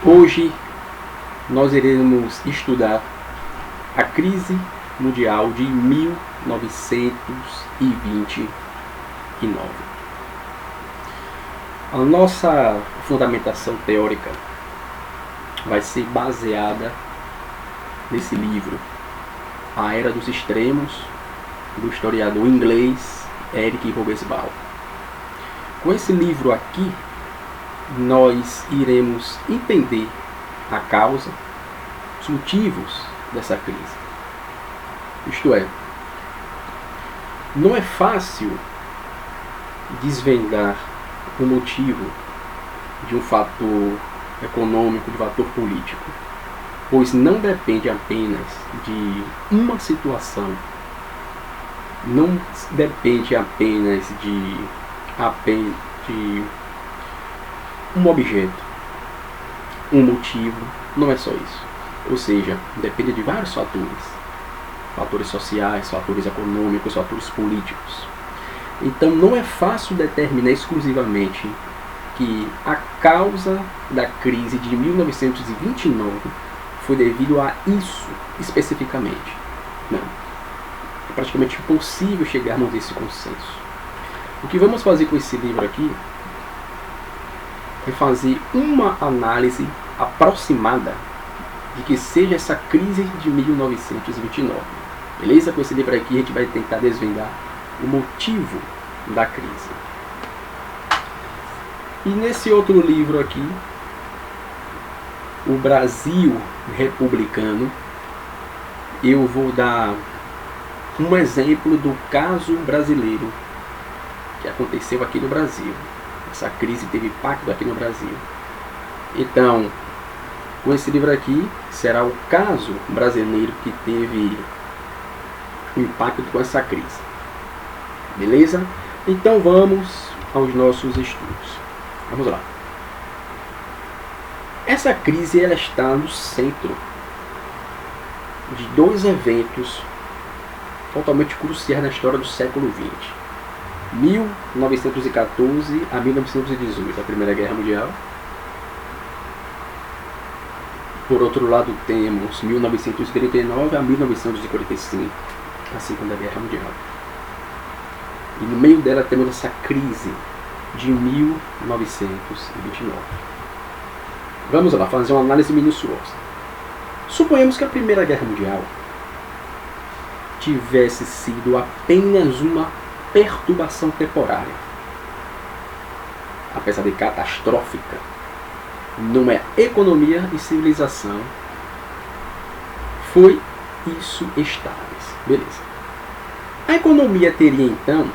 Hoje nós iremos estudar a crise mundial de 1929. A nossa fundamentação teórica vai ser baseada nesse livro, A Era dos Extremos, do historiador inglês Eric Hobsbawm. Com esse livro aqui, nós iremos entender a causa, os motivos dessa crise. Isto é, não é fácil desvendar o motivo de um fator econômico, de um fator político, pois não depende apenas de uma situação, não depende apenas de um objeto, um motivo, não é só isso. Ou seja, depende de vários fatores sociais, fatores econômicos, fatores políticos. Então não é fácil determinar exclusivamente que a causa da crise de 1929 foi devido a isso especificamente. Não. É praticamente impossível chegarmos a esse consenso. O que vamos fazer com esse livro aqui é fazer uma análise aproximada de que seja essa crise de 1929. Beleza? Com esse livro aqui a gente vai tentar desvendar o motivo da crise. E nesse outro livro aqui, O Brasil Republicano, eu vou dar um exemplo do caso brasileiro que aconteceu aqui no Brasil. Essa crise teve impacto aqui no Brasil. Então, com esse livro aqui, será o caso brasileiro que teve impacto com essa crise. Beleza? Então vamos aos nossos estudos. Vamos lá. Essa crise ela está no centro de dois eventos totalmente cruciais na história do século XX. 1914 a 1918, a Primeira Guerra Mundial. Por outro lado, temos 1939 a 1945, a Segunda Guerra Mundial. E no meio dela temos essa crise de 1929. Vamos lá, fazer uma análise minuciosa. Suponhamos que a Primeira Guerra Mundial tivesse sido apenas uma perturbação temporária, apesar de catastrófica, numa economia e civilização, foi isso estáveis. Beleza. A economia teria então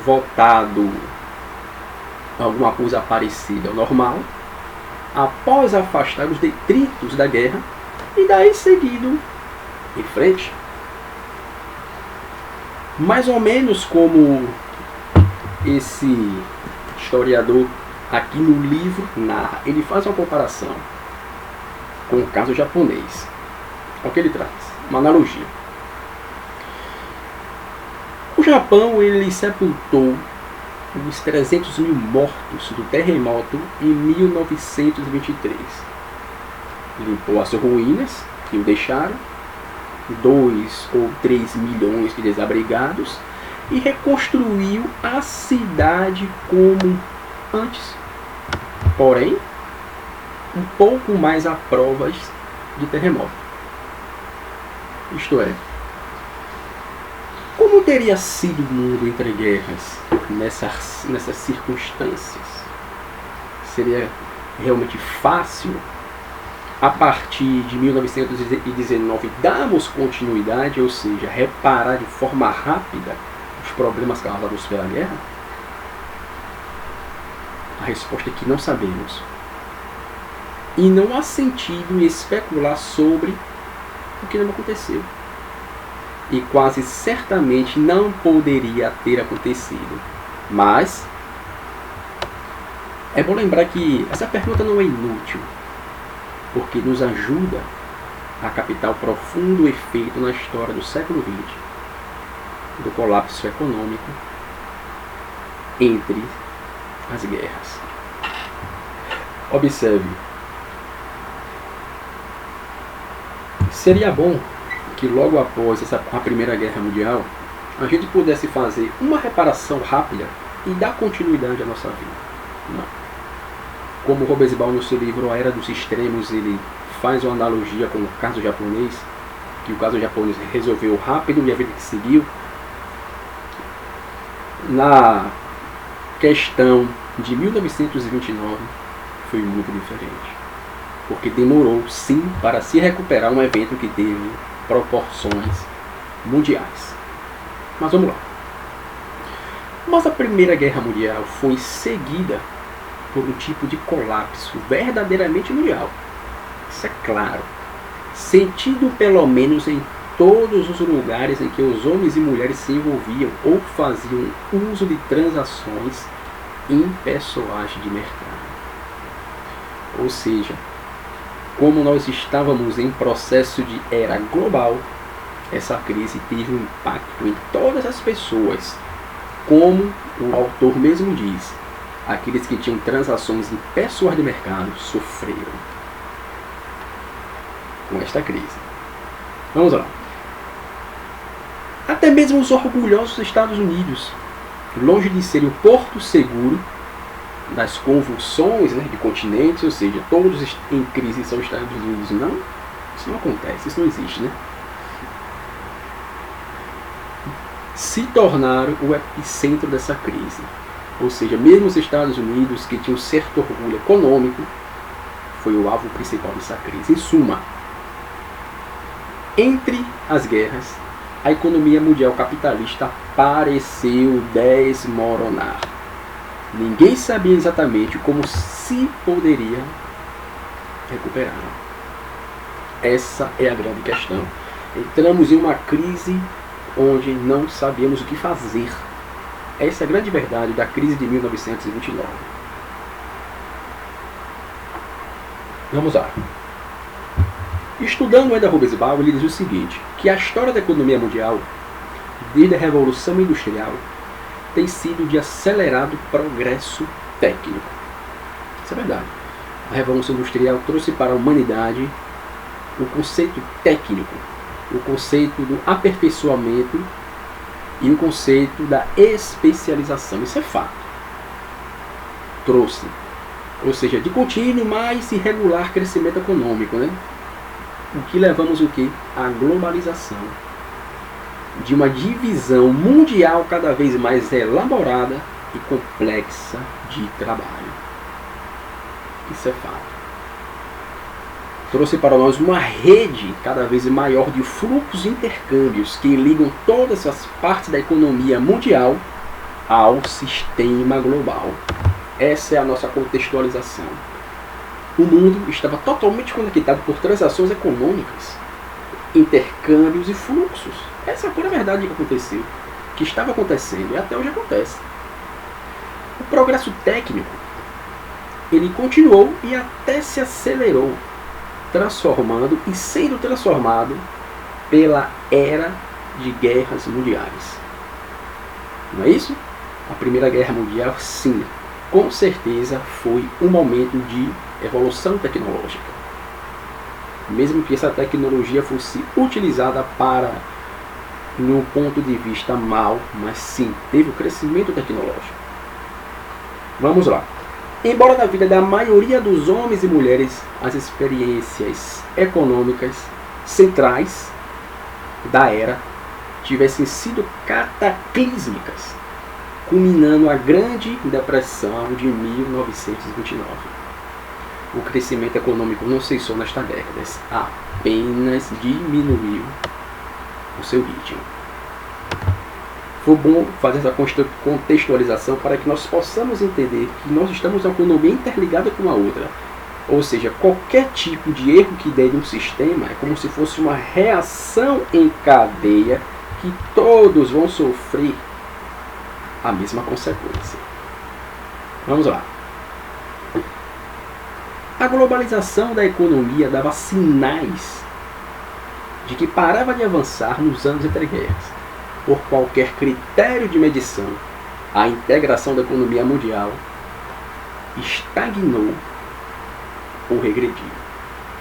voltado a alguma coisa parecida ao normal, após afastar os detritos da guerra, e daí seguido em frente. Mais ou menos como esse historiador aqui no livro narra. Ele faz uma comparação com o caso japonês. Olha o que ele traz, uma analogia. O Japão ele sepultou os 300 mil mortos do terremoto em 1923. Limpou as ruínas que o deixaram, 2 ou 3 milhões de desabrigados, e reconstruiu a cidade como antes. Porém, um pouco mais a provas de terremoto. Isto é, como teria sido o mundo entre guerras nessas circunstâncias? Seria realmente fácil, a partir de 1919, darmos continuidade, ou seja, reparar de forma rápida os problemas causados pela guerra? A resposta é que não sabemos. E não há sentido em especular sobre o que não aconteceu. E quase certamente não poderia ter acontecido. Mas é bom lembrar que essa pergunta não é inútil, porque nos ajuda a captar o profundo efeito na história do século XX do colapso econômico entre as guerras. Observe, Seria bom que logo após a Primeira Guerra Mundial a gente pudesse fazer uma reparação rápida e dar continuidade à nossa vida. Não. Como Robesbal no seu livro A Era dos Extremos, ele faz uma analogia com o caso japonês, que o caso japonês resolveu rápido e a vida que seguiu. Na questão de 1929 foi muito diferente, porque demorou sim para se recuperar um evento que teve proporções mundiais. Mas vamos lá. Mas a Primeira Guerra Mundial foi seguida por um tipo de colapso verdadeiramente mundial. Isso é claro. Sentido pelo menos em todos os lugares em que os homens e mulheres se envolviam ou faziam uso de transações impessoais de mercado. Ou seja, como nós estávamos em processo de era global, essa crise teve um impacto em todas as pessoas. Como o autor mesmo diz, aqueles que tinham transações impessoais de mercado sofreram com esta crise. Vamos lá. Até mesmo os orgulhosos Estados Unidos, longe de serem o porto seguro das convulsões, de continentes, ou seja, todos em crise são Estados Unidos, não, isso não acontece, isso não existe, se tornaram o epicentro dessa crise. Ou seja, mesmo os Estados Unidos, que tinham certo orgulho econômico, foi o alvo principal dessa crise. Em suma, entre as guerras, a economia mundial capitalista pareceu desmoronar. Ninguém sabia exatamente como se poderia recuperar. Essa é a grande questão. Entramos em uma crise onde não sabíamos o que fazer. Essa é a grande verdade da crise de 1929. Vamos lá. Estudando ainda Robesbal, ele diz o seguinte, que a história da economia mundial, desde a Revolução Industrial, tem sido de acelerado progresso técnico. Isso é verdade. A Revolução Industrial trouxe para a humanidade o conceito técnico, o conceito do aperfeiçoamento e o conceito da especialização. Isso é fato. Trouxe, ou seja, de contínuo, mais irregular crescimento econômico, O que levamos o quê? A globalização. De uma divisão mundial cada vez mais elaborada e complexa de trabalho. Isso é fato. Trouxe para nós uma rede cada vez maior de fluxos e intercâmbios que ligam todas as partes da economia mundial ao sistema global. Essa é a nossa contextualização. O mundo estava totalmente conectado por transações econômicas, intercâmbios e fluxos. Essa é a pura verdade que aconteceu, que estava acontecendo e até hoje acontece. O progresso técnico, ele continuou e até se acelerou, transformando e sendo transformado pela era de guerras mundiais. Não é isso? A Primeira Guerra Mundial, sim, com certeza foi um momento de evolução tecnológica. Mesmo que essa tecnologia fosse utilizada para, no ponto de vista mal, mas sim, teve o crescimento tecnológico. Vamos lá. Embora na vida da maioria dos homens e mulheres as experiências econômicas centrais da era tivessem sido cataclísmicas, culminando a Grande Depressão de 1929. O crescimento econômico não cessou nesta década, apenas diminuiu o seu ritmo. Foi bom fazer essa contextualização para que nós possamos entender que nós estamos em uma economia interligada com a outra. Ou seja, qualquer tipo de erro que der em um sistema é como se fosse uma reação em cadeia que todos vão sofrer a mesma consequência. Vamos lá. A globalização da economia dava sinais de que parava de avançar nos anos entre guerras. Por qualquer critério de medição, a integração da economia mundial estagnou ou regrediu.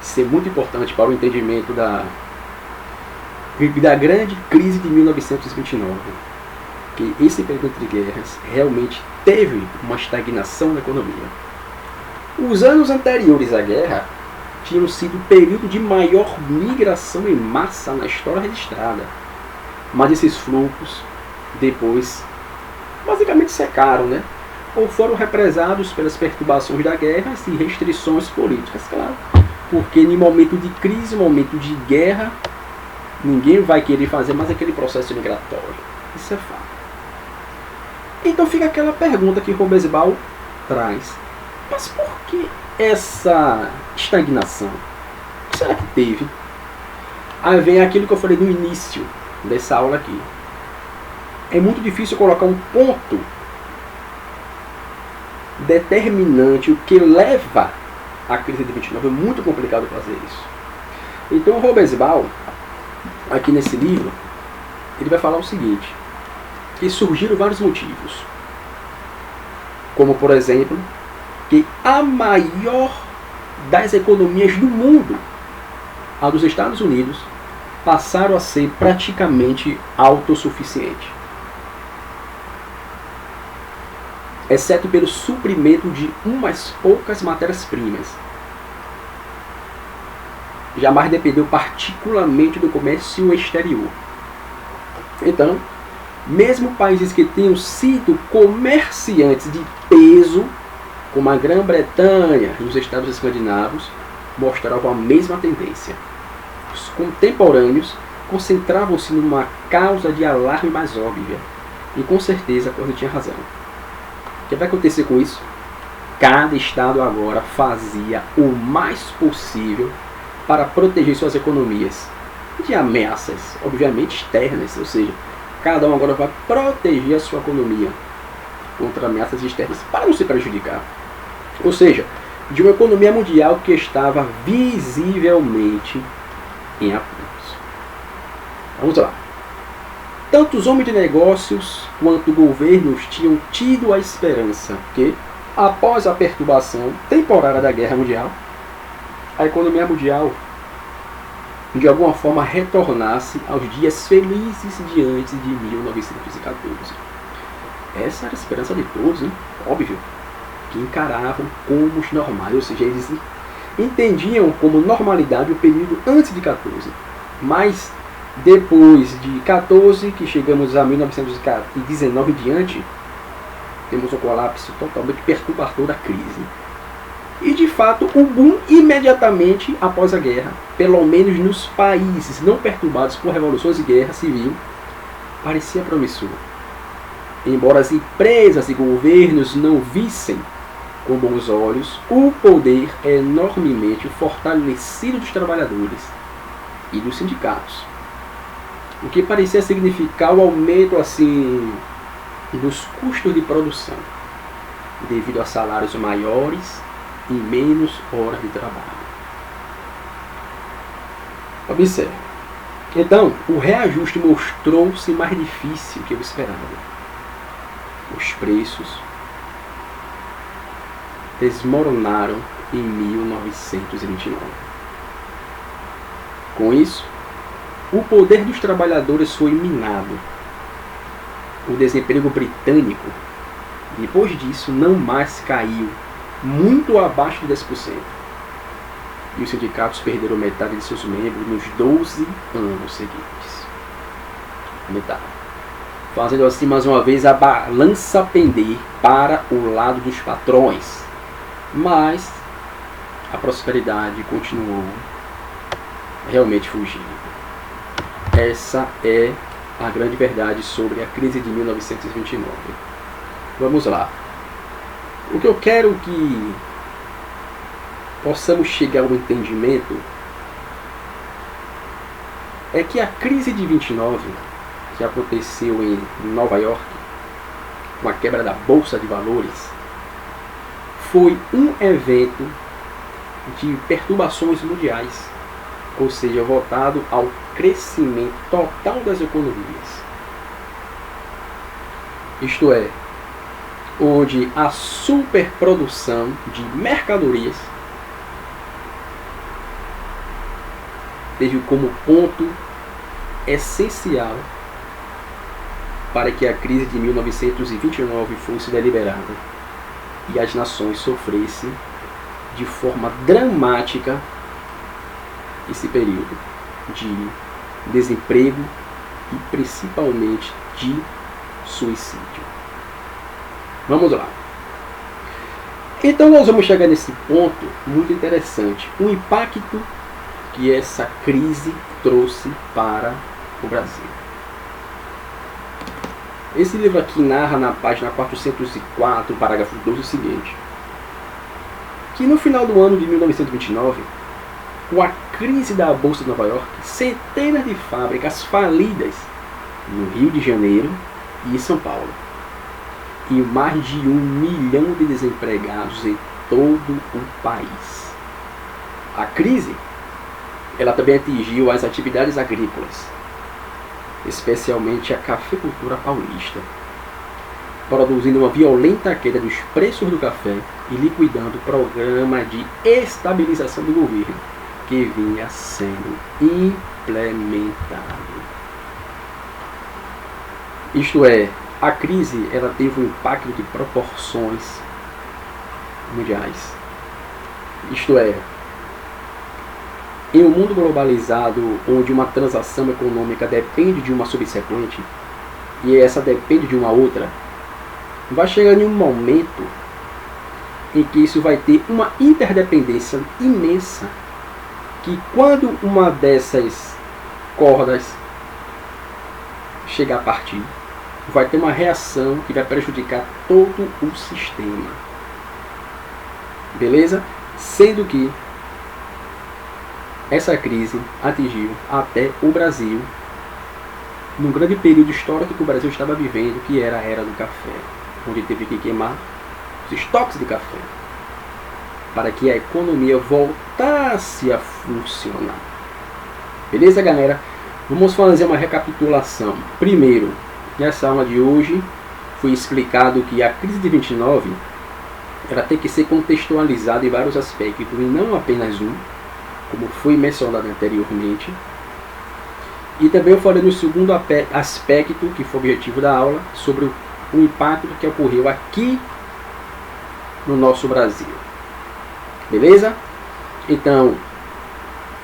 Isso é muito importante para o entendimento da da grande crise de 1929, que esse período entre guerras realmente teve uma estagnação na economia. Os anos anteriores à guerra tinham sido o período de maior migração em massa na história registrada, mas esses fluxos depois basicamente secaram, né? Ou foram represados pelas perturbações da guerra e restrições políticas, claro. Porque em momento de crise, momento de guerra, ninguém vai querer fazer mais aquele processo migratório. Isso é fato. Então fica aquela pergunta que Hobsbawm traz. Mas por que essa estagnação? O que será que teve? Aí vem aquilo que eu falei no início dessa aula aqui. É muito difícil colocar um ponto determinante, o que leva à crise de 29. É muito complicado fazer isso. Então Hobsbawm, aqui nesse livro, ele vai falar o seguinte, que surgiram vários motivos. Como, por exemplo, que a maior das economias do mundo, a dos Estados Unidos, passaram a ser praticamente autossuficiente, exceto pelo suprimento de umas poucas matérias-primas. Jamais dependeu particularmente do comércio exterior. Então, mesmo países que tenham sido comerciantes de peso, como a Grã-Bretanha e os estados escandinavos, mostravam a mesma tendência. Os contemporâneos concentravam-se numa causa de alarme mais óbvia, e com certeza a coisa tinha razão. O que vai acontecer com isso? Cada estado agora fazia o mais possível para proteger suas economias de ameaças, obviamente externas, ou seja, cada um agora vai proteger a sua economia contra ameaças externas para não se prejudicar. Ou seja, de uma economia mundial que estava visivelmente em apuros. Vamos lá. Tanto os homens de negócios quanto governos tinham tido a esperança que, após a perturbação temporária da Guerra Mundial, a economia mundial de alguma forma retornasse aos dias felizes de antes de 1914. Essa era a esperança de todos, hein? Óbvio, que encaravam como os normais, ou seja, eles entendiam como normalidade o período antes de 14. Mas depois de 14, que chegamos a 1919 e diante, temos um colapso totalmente perturbador da crise. E de fato o boom imediatamente após a guerra, pelo menos nos países não perturbados por revoluções e guerra civil, parecia promissor. Embora as empresas e governos não vissem com bons olhos o poder enormemente fortalecido dos trabalhadores e dos sindicatos, o que parecia significar o aumento assim dos custos de produção, devido a salários maiores e menos horas de trabalho. Observe. Então, o reajuste mostrou-se mais difícil que o esperado. Os preços desmoronaram em 1929. Com isso, o poder dos trabalhadores foi minado. O desemprego britânico, depois disso, não mais caiu muito abaixo de 10%. E os sindicatos perderam metade de seus membros nos 12 anos seguintes. Metade. Fazendo assim, mais uma vez, a balança pender para o lado dos patrões. Mas a prosperidade continuou realmente fugindo. Essa é a grande verdade sobre a crise de 1929. Vamos lá. O que eu quero que possamos chegar ao entendimento é que a crise de 29, que aconteceu em Nova York, com a quebra da Bolsa de Valores, foi um evento de perturbações mundiais, ou seja, voltado ao crescimento total das economias. Isto é, onde a superprodução de mercadorias teve como ponto essencial para que a crise de 1929 fosse deliberada e as nações sofressem de forma dramática esse período de desemprego e principalmente de suicídio. Vamos lá. Então nós vamos chegar nesse ponto muito interessante, o impacto que essa crise trouxe para o Brasil. Esse livro aqui narra na página 404, parágrafo 12, o seguinte: que no final do ano de 1929, com a crise da Bolsa de Nova York, centenas de fábricas falidas no Rio de Janeiro e em São Paulo, e mais de 1 milhão de desempregados em todo o país. A crise, ela também atingiu as atividades agrícolas, especialmente a cafeicultura paulista, produzindo uma violenta queda dos preços do café e liquidando o programa de estabilização do governo que vinha sendo implementado. Isto é, a crise ela teve um impacto de proporções mundiais. Isto é, em um mundo globalizado onde uma transação econômica depende de uma subsequente e essa depende de uma outra, vai chegar em um momento em que isso vai ter uma interdependência imensa, que quando uma dessas cordas chegar a partir, vai ter uma reação que vai prejudicar todo o sistema. Beleza? Sendo que essa crise atingiu até o Brasil num grande período histórico que o Brasil estava vivendo, que era a Era do Café, onde teve que queimar os estoques de café para que a economia voltasse a funcionar. Beleza, galera? Vamos fazer uma recapitulação. Primeiro, nessa aula de hoje foi explicado que a crise de 29 ela tem que ser contextualizada em vários aspectos e não apenas um, como foi mencionado anteriormente. E também eu falei no segundo aspecto, que foi o objetivo da aula, sobre o impacto que ocorreu aqui no nosso Brasil. Beleza? Então,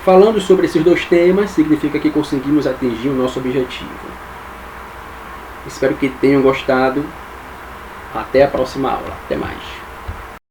falando sobre esses dois temas, significa que conseguimos atingir o nosso objetivo. Espero que tenham gostado. Até a próxima aula. Até mais.